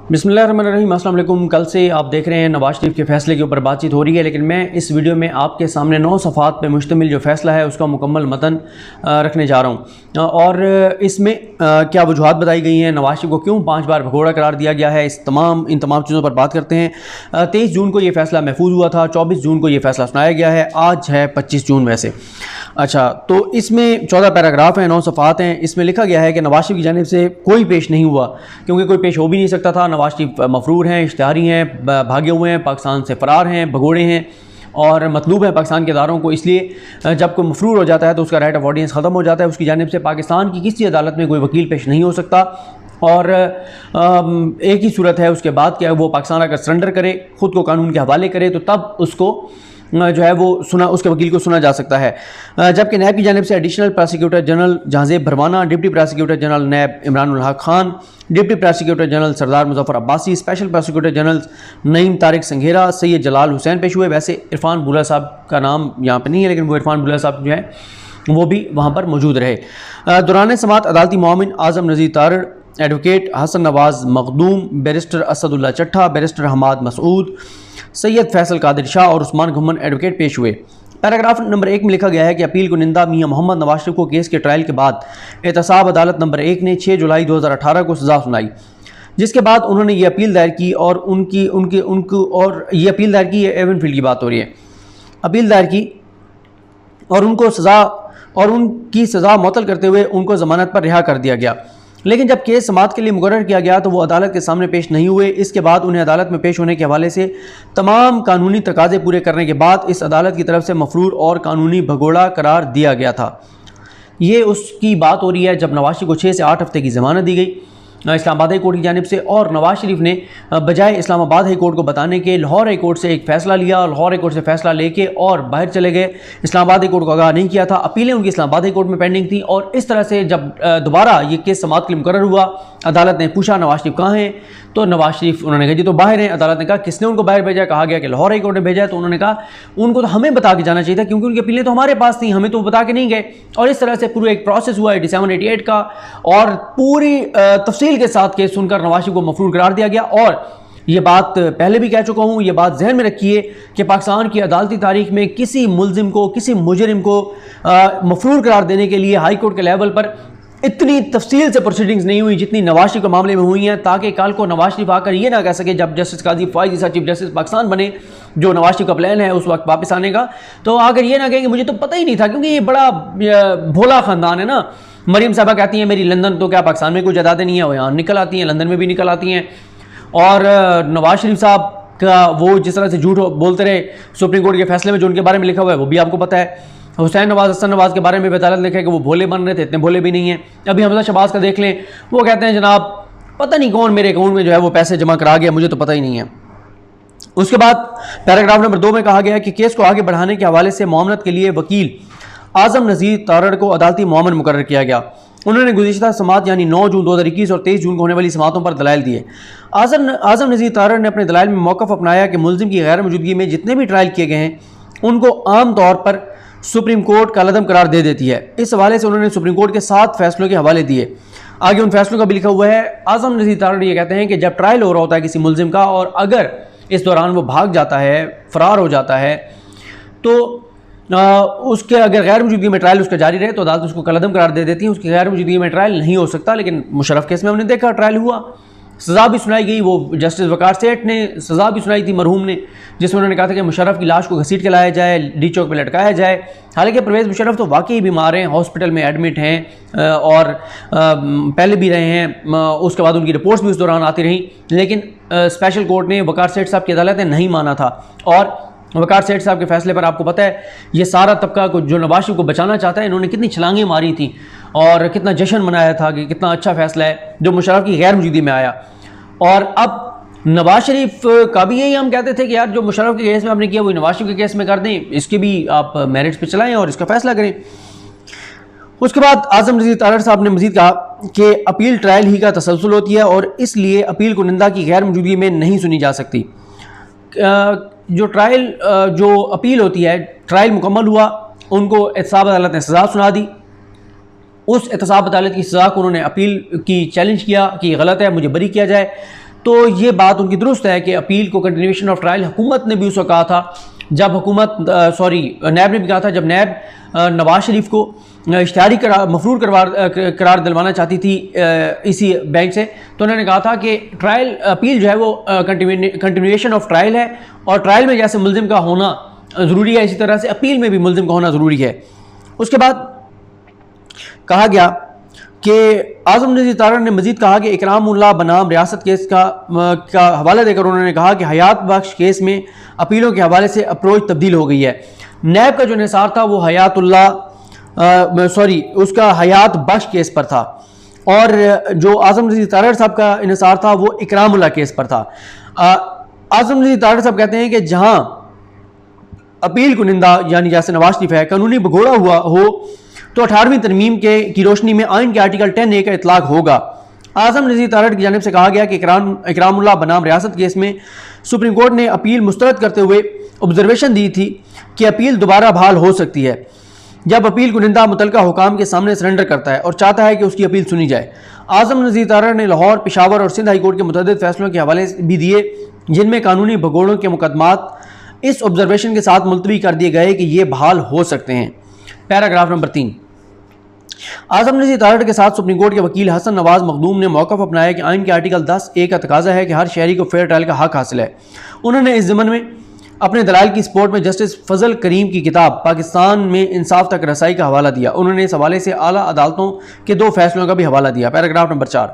बिस्मिल्लाहिर्रहमानिर्रहीम, अस्सलाम वालेकुम। कल से आप देख रहे हैं नवाज शरीफ के फ़ैसले के ऊपर बातचीत हो रही है, लेकिन मैं इस वीडियो में आपके सामने 9 सफ़ात पे मुश्तमिल जो फ़ैसला है उसका मुकम्मल मतन रखने जा रहा हूँ। और इसमें क्या वजूहात बताई गई हैं, नवाज शरीफ को क्यों 5 बार भगोड़ा करार दिया गया है, इन तमाम चीज़ों पर बात करते हैं। 23 जून को ये फ़ैसला महफूज हुआ था, 24 जून को ये फ़ैसला सुनाया गया है, आज है 25 जून वैसे। अच्छा, तो इसमें 14 पैराग्राफ हैं, 9 सफ़ात हैं। इसमें लिखा गया है कि नवाज शरीफ की जानिब से कोई पेश नहीं हुआ, क्योंकि कोई पेश हो भी नहीं सकता था। नवाज शरीफ मफरूर हैं, इश्तिहारी हैं, भागे हुए हैं, पाकिस्तान से फ़रार हैं, भगोड़े हैं और मतलूब है पाकिस्तान के इदारों को। इसलिए जब कोई मफरूर हो जाता है तो उसका राइट ऑफ ऑडियंस ख़त्म हो जाता है। उसकी जानिब से पाकिस्तान की किसी अदालत में कोई वकील पेश नहीं हो सकता। और एक ही सूरत है उसके बाद कि वो पाकिस्तान अगर सरेंडर करे, ख़ुद को कानून के हवाले करे, तो तब उसको जो है वो उसके वकील को सुना जा सकता है। जबकि नैब की जानिब से additional prosecutor general Jahanzeb Bharwana, deputy prosecutor general NAB Imranul Haq Khan, deputy prosecutor general Sardar Muzaffar Abbasi, special prosecutor general Naeem Tariq Sanghera, Syed Jalal Hussain पेश हुए। वैसे इरफान बुल्ला साहब का नाम यहाँ पर नहीं है, लेकिन वो इरफान बुल्ला साहब जो है वो भी वहाँ पर मौजूद रहे। दौरान समात अदालती मोमिन Azam Nazeer Tarar, advocate Hasan Nawaz Makhdoom, barrister Asadullah Chattha, barrister Hammad Masood, Syed Faisal Qadir Shah और उस्मान घुम्मन एडवोकेट पेश हुए। पैराग्राफ नंबर 1 में लिखा गया है कि अपील कुनिंदा मियां मोहम्मद नवाज शरीफ को केस के ट्रायल के बाद एहतसाब अदालत नंबर 1 ने 6 जुलाई 2018 को सज़ा सुनाई, जिसके बाद उन्होंने ये अपील दायर की और ये अपील दायर की। एवनफील्ड की बात हो रही है। अपील दायर की और उनकी सज़ा मुअत्तल करते हुए उनको ज़मानत पर रिहा कर दिया गया। लेकिन जब केस समाअत के लिए मुकर्रर किया गया तो वो अदालत के सामने पेश नहीं हुए। इसके बाद उन्हें अदालत में पेश होने के हवाले से तमाम कानूनी तकाज़े पूरे करने के बाद इस अदालत की तरफ से मफरूर और कानूनी भगोड़ा करार दिया गया था। ये उसकी बात हो रही है जब नवाज शरीफ को 6 से 8 हफ्ते की ज़मानत दी गई इस्लामाबाद हाई कोर्ट की जानिब से, और नवाज शरीफ ने बजाय इस्लामाबाद हाई कोर्ट को बताने के लाहौर हाई कोर्ट से एक फ़ैसला लिया और लाहौर हाई कोर्ट से फ़ैसला लेके और बाहर चले गए। इस्लामाबाद हाई कोर्ट को आगाह नहीं किया था। अपीलें उनकी इस्लामाबाद हाई कोर्ट में पेंडिंग थी। और इस तरह से जब दोबारा ये केस समाअत के लिए मुकर्रर हुआ, अदालत ने पूछा नवाज शरीफ कहाँ हैं, तो नवाज शरीफ उन्होंने कहा जी तो बाहर हैं। अदालत ने कहा किसने उनको बाहर भेजा, कहा गया कि लाहौर हाई कोर्ट ने भेजा है। तो उन्होंने कहा उनको तो हमें बता के जाना चाहिए था, क्योंकि उनकी अपीलें तो हमारे पास थी, हमें तो बता के नहीं गए। और इस तरह से पूरा एक प्रोसेस हुआ 87-88 का, और पूरी तफसील के साथ केस सुनकर नवाज शरीफ को मफरूर करार दिया गया। और ये बात पहले भी कह चुका हूँ, ये बात जहन में रखिए कि पाकिस्तान की अदालती तारीख में किसी मुलजिम को, किसी मुजरिम को मफरूर करार देने के लिए हाई कोर्ट के लेवल पर इतनी तफसील से प्रोसीडिंग्स नहीं हुई जितनी नवाज शरीफ के मामले में हुई हैं, ताकि कल को नवाज शरीफ आकर ये ना कह सके जब जस्टिस काजी फॉयद ईसा चीफ जस्टिस पाकिस्तान बने, जो नवाज शरीफ का प्लान है उस वक्त वापस आने का, तो आकर ये ना कहें कि मुझे तो पता ही नहीं था, क्योंकि ये बड़ा भोला ख़ानदान है ना। मरीम साहबा कहती हैं मेरी लंदन, तो क्या पाकिस्तान में कोई जायदादें नहीं है, वो यहाँ निकल आती हैं, लंदन में भी निकल आती हैं। और नवाज शरीफ साहब का वो जिस तरह से झूठ बोलते रहे सुप्रीम कोर्ट के फैसले में, जो उनके बारे में लिखा हुआ है वो भी आपको पता है। हुसैन नवाज, हसन नवाज के बारे में अदालत लिखा है कि वो भोले बन रहे थे, इतने भोले भी नहीं हैं। अभी हमजा शहबाज का देख लें, वो कहते हैं जनाब पता नहीं कौन मेरे अकाउंट में जो है वो पैसे जमा करा गया, मुझे तो पता ही नहीं है। उसके बाद पैराग्राफ नंबर 2 में कहा गया है कि केस को आगे बढ़ाने के हवाले से मामलत के लिए वकील आज़म नज़ीर तारड़ को अदालती मोमिन मुकर्रर किया गया। उन्होंने गुज़िश्ता समात यानी 9 जून 2021 और 23 जून को होने वाली समातों पर दलाइल दिए। आज़म नज़ीर तारड़ ने अपने दलाइल में मौक़िफ़ अपनाया कि मुलजिम की गैर मौजूदगी में जितने भी ट्रायल किए गए हैं उनको आम तौर पर सुप्रीम कोर्ट कालअदम करार दे देती है। इस हवाले से उन्होंने सुप्रीम कोर्ट के 7 फैसलों के हवाले दिए। आगे उन फैसलों का भी लिखा हुआ है। आज़म नज़ीर तारड़ ये कहते हैं कि जब ट्रायल हो रहा होता है किसी मुलजिम का, और अगर इस दौरान वो भाग जाता है, फ़रार हो जाता है, तो उसके अगर गैर मौजूदगी में ट्रायल उसका जारी रहे तो अदालत उसको कालअदम करार दे देती है। उसकी गैर मौजूदगी में ट्रायल नहीं हो सकता। लेकिन मुशर्रफ केस में हमने देखा ट्रायल हुआ, सज़ा भी सुनाई गई। वो जस्टिस वकार सेठ ने सज़ा भी सुनाई थी मरहूम ने, जिसमें उन्होंने कहा था कि मुशर्रफ की लाश को घसीट के लाया जाए, डी चौक पर लटकाया जाए। हालांकि परवेज़ मुशर्रफ तो वाकई बीमार हैं, हॉस्पिटल में एडमिट हैं और पहले भी रहे हैं। उसके बाद उनकी रिपोर्ट्स भी उस दौरान आती रहीं, लेकिन स्पेशल कोर्ट ने वकार सेठ साहब की अदालत ने नहीं माना था। और वकार सेठ साहब के फैसले पर आपको पता है ये सारा तबका को जो नवाज शरीफ को बचाना चाहता है, इन्होंने कितनी छलांगें मारी थी और कितना जश्न मनाया था कि कितना अच्छा फैसला है जो मुशर्रफ की गैर मौजूदगी में आया। और अब नवाज शरीफ का भी यही हम कहते थे कि यार जो मुशर्रफ के केस में आपने किया वो नवाज शरीफ के केस में कर दें, इसके भी आप मेरिट्स पे चलाएं और इसका फैसला करें। उसके बाद आज़म नज़ीर तारड़ साहब ने मज़ीद कहा कि अपील ट्रायल ही का तसलसल होती है और इसलिए अपील कुनिंदा की गैर मौजूदगी में नहीं सुनी जा सकती। जो अपील होती है, ट्रायल मुकम्मल हुआ, उनको एहतसाब अदालत ने सज़ा सुना दी। उस एहतसाब अदालत की सज़ा को उन्होंने अपील की चैलेंज किया कि गलत है, मुझे बरी किया जाए। तो ये बात उनकी दुरुस्त है कि अपील को कंटिन्यूएशन ऑफ ट्रायल हुकूमत ने भी उस वक्त कहा था जब नैब ने भी कहा था जब नैब नवाज शरीफ को इश्तिहारी मफरूर करार दिलवाना चाहती थी इसी बैंक से, तो उन्होंने कहा था कि ट्रायल अपील जो है वो कंटिन्यूएशन ऑफ ट्रायल है और ट्रायल में जैसे मुल्जिम का होना ज़रूरी है इसी तरह से अपील में भी मुल्जिम का होना ज़रूरी है। उसके बाद कहा गया कि आज़म नज़ीर तारड़ ने मजीद कहा कि इकरामुल्लाह बनाम रियासत केस का हवाला देकर उन्होंने कहा कि हयात बख्श केस में अपीलों के हवाले से अप्रोच तब्दील हो गई है। नैब का जो निसार था वो उसका हयात बख्श केस पर था और जो आज़म नज़ीर तारड़ साहब का निसार था वो इकरामुल्लाह केस पर था। आज़म नज़ीर तारड़ साहब कहते हैं कि जहाँ अपील कुनिंदा यानी जैसे नवाज शरीफ है कानूनी भगोड़ा हुआ हो तो 18वीं तरमीम की रोशनी में आइन के आर्टिकल 10A का इतलाक होगा। आज़म नज़ीर तारड़ की जानिब से कहा गया कि इकरामुल्लाह बनाम रियासत केस में सुप्रीम कोर्ट ने अपील मुस्तरद करते हुए ऑब्जर्वेशन दी थी कि अपील दोबारा बहाल हो सकती है जब अपील कुनिंदा मुतलका हुकाम के सामने सरेंडर करता है और चाहता है कि उसकी अपील सुनी जाए। आज़म नज़ीर तारड़ ने लाहौर, पेशावर और सिंध हाई कोर्ट के मुतअद्दिद फैसलों के हवाले भी दिए जिनमें कानूनी भगोड़ों के मुकदमात इस ऑब्जर्वेशन के साथ मुलतवी कर दिए गए कि ये बहाल हो सकते हैं। Paragraph number 3। आज़म नज़ीर तारड़ के साथ सुप्रीम कोर्ट के वकील हसन नवाज मखदूम ने मौक़िफ़ अपनाया कि आइन के आर्टिकल 10A का तकाजा है कि हर शहरी को फेयर ट्रायल का हक हासिल है। उन्होंने इस ज़मन में अपने दलाइल की सपोर्ट में जस्टिस फजल करीम की किताब पाकिस्तान में इंसाफ तक रसाई का हवाला दिया। उन्होंने इस हवाले से आला अदालतों के 2 फैसलों का भी हवाला दिया। Paragraph number 4।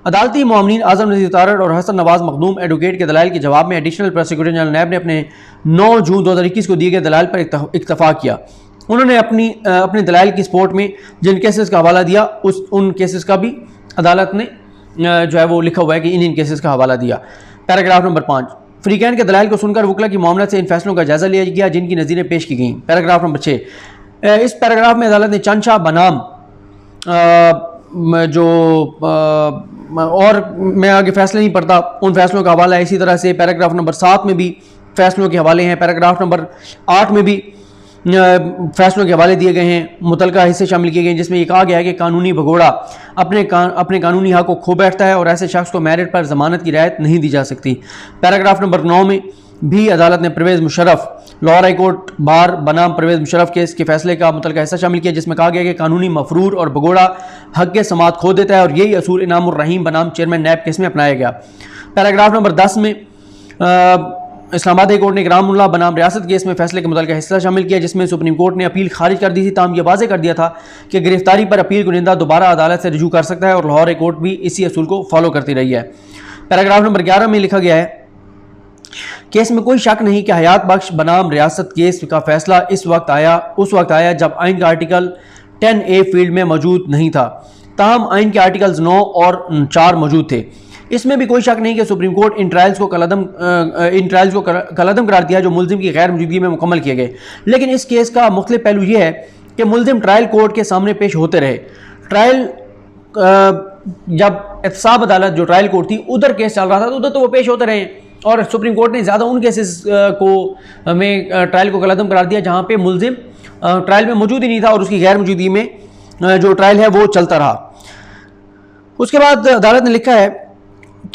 अदालती मामलीन आज़म नज़ीर तारड़ और हसन नवाज मखदूम एडवोकेट के दलाइल के जवाब में एडिशनल प्रोसिक्यूटर जनरल नैब ने अपने 9 जून 2021 को दिए गए दलाइल पर इत्तफाक किया। उन्होंने अपने दलाइल की सपोर्ट में जिन केसेस का हवाला दिया उन केसेस का भी अदालत ने जो है वो लिखा हुआ है कि इन केसेस का हवाला दिया। Paragraph number 5। फ्रीकैन के दलाइल को सुनकर वकला की मामला से इन फैसलों का जायजा लिया गया जिनकी नज़ीरें पेश की गईं। Paragraph number 6। इस पैराग्राफ में अदालत ने चंद बनाम और मैं आगे फैसले नहीं पढ़ता, उन फैसलों का हवाला है। इसी तरह से पैराग्राफ नंबर 7 में भी फैसलों के हवाले हैं। पैराग्राफ नंबर 8 में भी फैसलों के हवाले दिए गए हैं, मुतलका हिस्से शामिल किए गए हैं जिसमें ये कहा गया है कि कानूनी भगोड़ा अपने कानूनी हक को खो बैठता है और ऐसे शख्स को मेरिट पर जमानत की रियायत नहीं दी जा सकती। पैराग्राफ नंबर 9 में भी अदालत ने Parvez Musharraf Lahore high court bar बनाम परवेज़ मुशर्रफ केस के फैसले का मुतलका हिस्सा शामिल किया जिसमें कहा गया कि कानूनी मफरूर और भगोड़ा हक के समात खो देता है और यही असूल इनामुर रहीम बनाम चेयरमैन नैब केस में अपनाया गया। पैराग्राफ नंबर 10 में इस्लामाबाद हाई कोर्ट ने इकरामुल्लाह बनाम रियासत केस में फैसले के मुतल्लिक़ हिस्सा शामिल किया जिसमें सुप्रीम कोर्ट ने अपील खारिज कर दी थी, ताहम यह वाज़ेह कर दिया था कि गिरफ्तारी पर अपील कुनिंदा दोबारा अदालत से रजू कर सकता है और लाहौर हाई कोर्ट भी इसी असूल को फॉलो करती रही है। पैराग्राफ नंबर 11 में लिखा गया है केस में कोई शक नहीं कि हयात बख्श बनाम रियासत केस का फैसला उस वक्त आया जब आइन का आर्टिकल 10A फील्ड में मौजूद नहीं था, ताहम आइन के आर्टिकल्स 9 और 4 मौजूद थे। इसमें भी कोई शक नहीं कि सुप्रीम कोर्ट इन ट्रायल्स को कलअदम करार दिया जो मुल्जिम की गैर मौजूदगी में मुकम्मल किए गए। लेकिन इस केस का मुख्तलिफ पहलू यह है कि मुल्जिम ट्रायल कोर्ट के सामने पेश होते रहे। ट्रायल जब एहतसाब अदालत जो ट्रायल कोर्ट थी उधर केस चल रहा था तो उधर तो वो पेश होते रहे और सुप्रीम कोर्ट ने ज़्यादा उन केसेस में ट्रायल को कलअदम करार दिया जहाँ पे मुल्जिम ट्रायल में मौजूद ही नहीं था और उसकी गैर मौजूदगी में जो ट्रायल है वो चलता रहा। उसके बाद अदालत ने लिखा है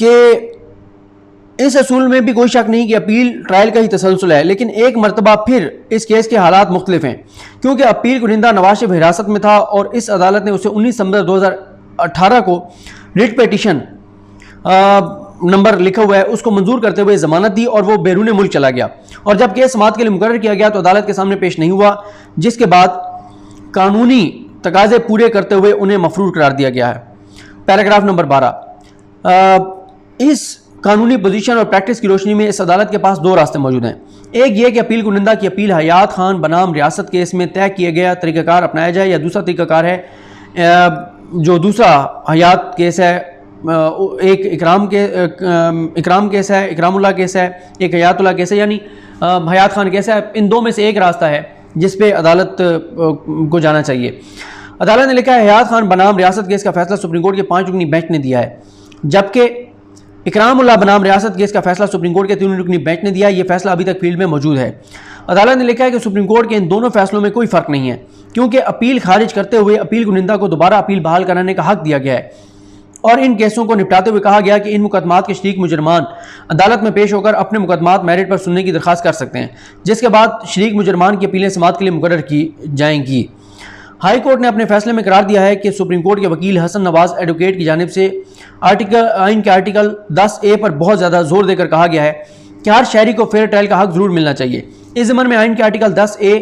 कि इस असूल में भी कोई शक नहीं कि अपील ट्रायल का ही तसलसल है, लेकिन एक मरतबा फिर इस केस के हालात मुख्तलिफ हैं क्योंकि अपील कुनिंदा नवाज शरीफ हिरासत में था और इस अदालत ने उसे 19 सितंबर 2018 को रिट पेटिशन नंबर लिखा हुआ है उसको मंजूर करते हुए जमानत दी और वो बैरून मुल्क चला गया और जब केस समाअत के लिए मुकर्रर किया गया तो अदालत के सामने पेश नहीं हुआ, जिसके बाद कानूनी तकाजे पूरे करते हुए उन्हें मफरूर करार दिया गया है। Paragraph number 12। इस कानूनी पोजीशन और प्रैक्टिस की रोशनी में इस अदालत के पास 2 रास्ते मौजूद हैं। एक ये कि अपील कुनिंदा की अपील हयात खान बनाम रियासत केस में तय किया गया तरीक़ाकार अपनाया जाए, या दूसरा तरीक़ाकार है जो दूसरा हयात केस है, एक इकराम केस है, इकरामुल्लाह केस है, एक हयातुल्लाह केस है यानी हयात खान केस है। इन 2 में से एक रास्ता है जिस पे अदालत को जाना चाहिए। अदालत ने लिखा है हयात खान बनाम रियासत केस का फैसला सुप्रीम कोर्ट के 5 रुकनी बेंच ने दिया है, जबकि इकरामुल्लाह बनाम रियासत केस का फैसला सुप्रीम कोर्ट के 3 रुकनी बेंच ने दिया। यह फैसला अभी तक फील्ड में मौजूद है। अदालत ने लिखा है कि सुप्रीम कोर्ट के इन दोनों फैसलों में कोई फ़र्क नहीं है क्योंकि अपील खारिज करते हुए अपील कुनिंदा को दोबारा अपील बहाल कराने का हक दिया गया है और इन केसों को निपटाते हुए कहा गया कि इन मुकदमात के शरीक मुजरमान अदालत में पेश होकर अपने मुकदमात मेरिट पर सुनने की दरख्वास्त कर सकते हैं, जिसके बाद शरीक मुजरमान की अपीलें समाअत के लिए मुकर्रर की जाएंगी। हाई कोर्ट ने अपने फैसले में करार दिया है कि सुप्रीम कोर्ट के वकील हसन नवाज एडवोकेट की जानिब से आइन के आर्टिकल 10A पर बहुत ज़्यादा जोर देकर कहा गया है कि हर शहरी को फेयर ट्रायल का हक ज़रूर मिलना चाहिए। इस ज़मन में आइन के आर्टिकल 10A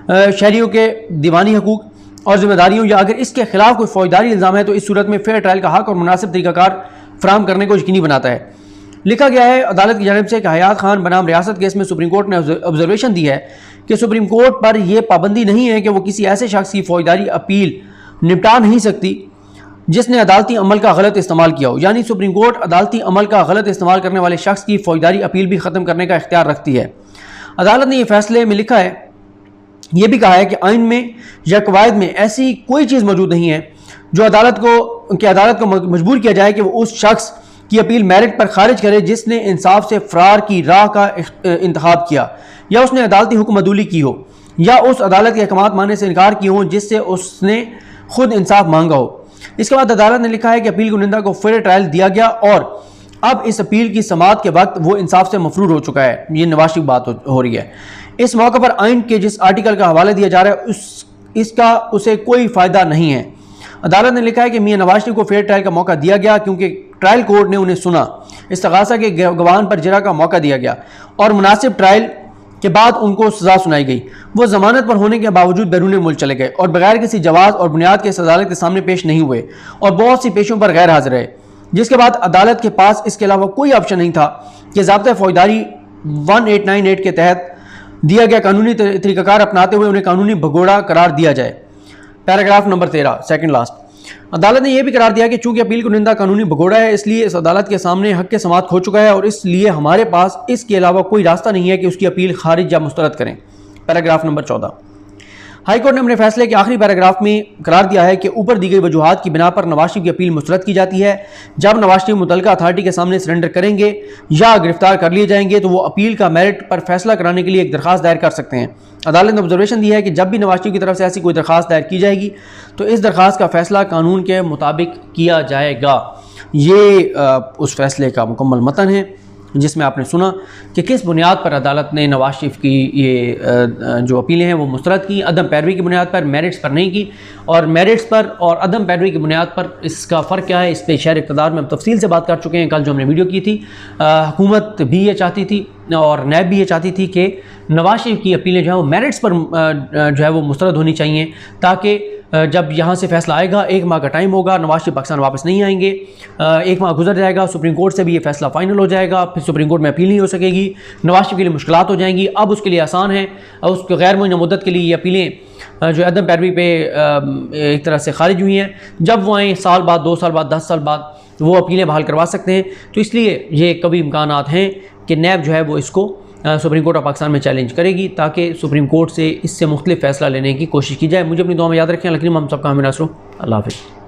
शहरियों के दीवानी हकूक और जिम्मेदारियों या अगर इसके खिलाफ कोई फौजदारी इल्ज़ाम है तो इस सूरत में फेयर ट्रायल का हक और मुनासिब तरीक़ाकार फराहम करने को यकीनी बनाता है। लिखा गया है अदालत की जानिब से कि हयात खान बनाम रियासत केस में सुप्रीम कोर्ट ने ऑब्जर्वेशन दी है कि सुप्रीम कोर्ट पर यह पाबंदी नहीं है कि वो किसी ऐसे शख्स की फौजदारी अपील निपटा नहीं सकती जिसने अदालती अमल का गलत इस्तेमाल किया हो। यानी सुप्रीम कोर्ट अदालती अमल का गलत इस्तेमाल करने वाले शख्स की फौजदारी अपील भी ख़त्म करने का इख्तियार रखती है। अदालत ने यह फैसले में लिखा है, यह भी कहा है कि आइन में या कवायद में ऐसी कोई चीज़ मौजूद नहीं है जो अदालत को मजबूर किया जाए कि वो उस शख्स की अपील मेरिट पर खारिज करे जिसने इंसाफ से फरार की राह का इंतखाब किया या उसने अदालती हुक्म अदूली की हो या उस अदालत के अहकाम मानने से इनकार किए हों जिससे उसने खुद इंसाफ मांगा हो। इसके बाद अदालत ने लिखा है कि अपील कुनिंदा को फेयर ट्रायल दिया गया और अब इस अपील की समाअत के वक्त वो इंसाफ से मफरूर हो चुका है। ये नवाज शरीफ बात हो रही है। इस मौके पर आइन के जिस आर्टिकल का हवाला दिया जा रहा है इसका उसे कोई फ़ायदा नहीं है। अदालत ने लिखा है कि मियां नवाज शरीफ को फेयर ट्रायल का मौका दिया गया क्योंकि ट्रायल कोर्ट ने उन्हें सुना, इस्तग़ासा के गवाहान पर जरा का मौका दिया गया और मुनासिब ट्रायल के बाद उनको सज़ा सुनाई गई। वो जमानत पर होने के बावजूद बैरून मुल्क चले गए और बगैर किसी जवाज़ और बुनियाद के इस अदालत के सामने पेश नहीं हुए और बहुत सी पेशों पर गैर हाजिर रहे, जिसके बाद अदालत के पास इसके अलावा कोई ऑप्शन नहीं था कि ज़ाब्ता फौजदारी 1898 के तहत दिया गया कानूनी तरीक़ाकार अपनाते हुए उन्हें कानूनी भगोड़ा करार दिया जाए। पैराग्राफ नंबर 13 सेकंड लास्ट, अदालत ने यह भी करार दिया कि चूंकि अपील कुनिंदा कानूनी भगोड़ा है इसलिए इस अदालत के सामने हक के समाअत खो चुका है और इसलिए हमारे पास इसके अलावा कोई रास्ता नहीं है कि उसकी अपील खारिज या मुस्तरद करें। पैराग्राफ नंबर 14, हाई कोर्ट ने अपने फैसले के आखिरी पैराग्राफ में करार दिया है कि ऊपर दी गई वजूहात की बिना पर नवाज शरीफ की अपील मुस्तरद की जाती है। जब नवाज शरीफ मुतल्लिका अथॉरिटी के सामने सरेंडर करेंगे या गिरफ्तार कर लिए जाएंगे तो वो अपील का मेरिट पर फैसला कराने के लिए एक दरख्वास्त दायर कर सकते हैं। अदालत ने ऑब्जर्वेशन दी है कि जब भी नवाज शरीफ की तरफ से ऐसी कोई दरख्वास्त दायर की जाएगी तो इस दरख्वास्त का फैसला कानून के मुताबिक किया जाएगा। ये उस फैसले का मुकम्मल मतन है जिसमें आपने सुना कि किस बुनियाद पर अदालत ने नवाज शरीफ की ये जो अपीलें हैं वो मुस्तरद की, अदम पैरवी की बुनियाद पर, मेरिट्स पर नहीं की। और मेरिट्स पर और अदम पैरवी की बुनियाद पर इसका फ़र्क क्या है, इस पर शहर इक़्तिदार में हम तफसील से बात कर चुके हैं। कल जो हमने वीडियो की थी, हुकूमत भी ये चाहती थी और नैब भी ये चाहती थी कि नवाज शरीफ की अपीलें जो है वो मेरिट्स पर जो है वो मुस्तरद होनी चाहिए, ताकि जब यहाँ से फैसला आएगा 1 माह का टाइम होगा, नवाज शरीफ पाकिस्तान वापस नहीं आएंगे, 1 माह गुजर जाएगा, सुप्रीम कोर्ट से भी ये फैसला फाइनल हो जाएगा, फिर सुप्रीम कोर्ट में अपील नहीं हो सकेगी, नवाज शरीफ के लिए मुश्किलात हो जाएंगी। अब उसके लिए आसान है, उसके गैर मुअय्यन मुद्दत के लिए ये अपीलें जो अदम पैरवी पे एक तरह से खारिज हुई हैं, जब वो आएँ साल बाद, 2 साल बाद, 10 साल बाद वो अपीलें बहाल करवा सकते हैं। तो इसलिए ये कभी इम्कानात हैं कि नैब जो है वो इसको सुप्रीम कोर्ट ऑफ पाकिस्तान में चैलेंज करेगी ताकि सुप्रीम कोर्ट से इससे मुख्तलिफ फ़ैसला लेने की कोशिश की जाए। मुझे अपनी दुआ में याद रखें। लेकिन हम सबका हमें नसरो। अल्लाह हाफ़िज़।